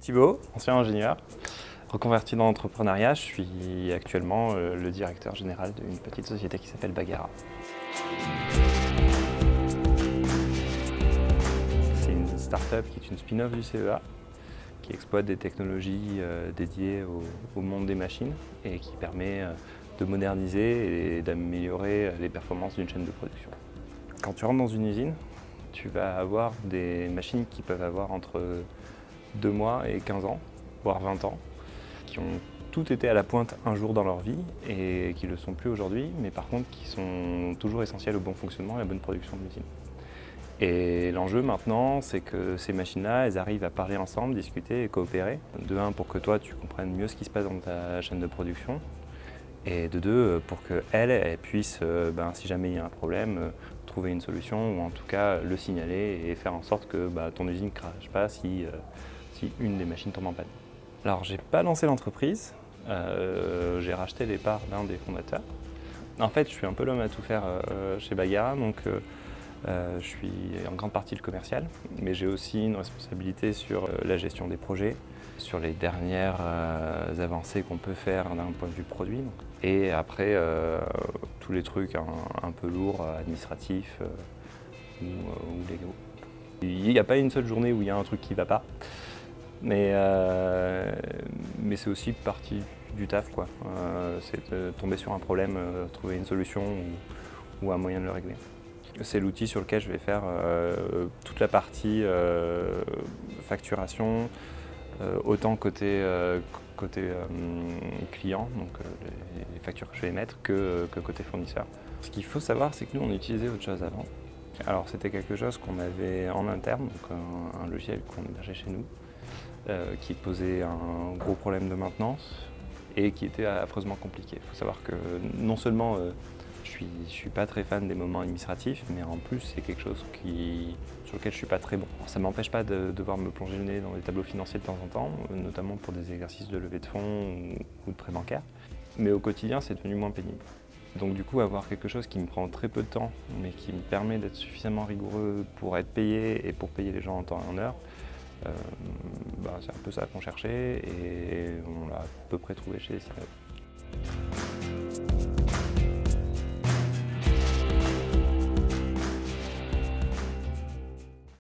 Thibaut, ancien ingénieur, reconverti dans l'entrepreneuriat. Je suis actuellement le directeur général d'une petite société qui s'appelle Bagara. C'est une start-up qui est une spin-off du CEA, qui exploite des technologies dédiées au monde des machines et qui permet de moderniser et d'améliorer les performances d'une chaîne de production. Quand tu rentres dans une usine, tu vas avoir des machines qui peuvent avoir entre 2 mois et 15 ans, voire 20 ans, qui ont toutes été à la pointe un jour dans leur vie et qui ne le sont plus aujourd'hui, mais par contre qui sont toujours essentielles au bon fonctionnement et à la bonne production de l'usine. Et l'enjeu maintenant, c'est que ces machines-là, elles arrivent à parler ensemble, discuter et coopérer. De un, pour que toi, tu comprennes mieux ce qui se passe dans ta chaîne de production. Et de deux, pour qu'elles puissent, si jamais il y a un problème, trouver une solution ou en tout cas le signaler et faire en sorte que ton usine ne crache pas si une des machines tombe en panne. Alors, j'ai pas lancé l'entreprise, j'ai racheté les parts d'un des fondateurs. En fait, je suis un peu l'homme à tout faire chez Bagara, donc je suis en grande partie le commercial, mais j'ai aussi une responsabilité sur la gestion des projets, sur les dernières avancées qu'on peut faire d'un point de vue produit, et après tous les trucs un peu lourds, administratifs ou légaux. Il n'y a pas une seule journée où il y a un truc qui ne va pas, mais c'est aussi partie du taf, quoi. C'est de tomber sur un problème, trouver une solution ou un moyen de le régler. C'est l'outil sur lequel je vais faire toute la partie facturation, autant côté client, donc les factures que je vais émettre, que côté fournisseur. Ce qu'il faut savoir, c'est que nous, on utilisait autre chose avant. Alors, c'était quelque chose qu'on avait en interne, donc un logiciel qu'on hébergeait chez nous, qui posait un gros problème de maintenance et qui était affreusement compliqué. Il faut savoir que non seulement je suis pas très fan des moments administratifs, mais en plus c'est quelque chose sur lequel je suis pas très bon. Alors, ça ne m'empêche pas de devoir me plonger le nez dans les tableaux financiers de temps en temps, notamment pour des exercices de levée de fonds ou de prêt bancaire, mais au quotidien c'est devenu moins pénible. Donc du coup, avoir quelque chose qui me prend très peu de temps, mais qui me permet d'être suffisamment rigoureux pour être payé et pour payer les gens en temps et en heure, c'est un peu ça qu'on cherchait et on l'a à peu près trouvé chez Cineop.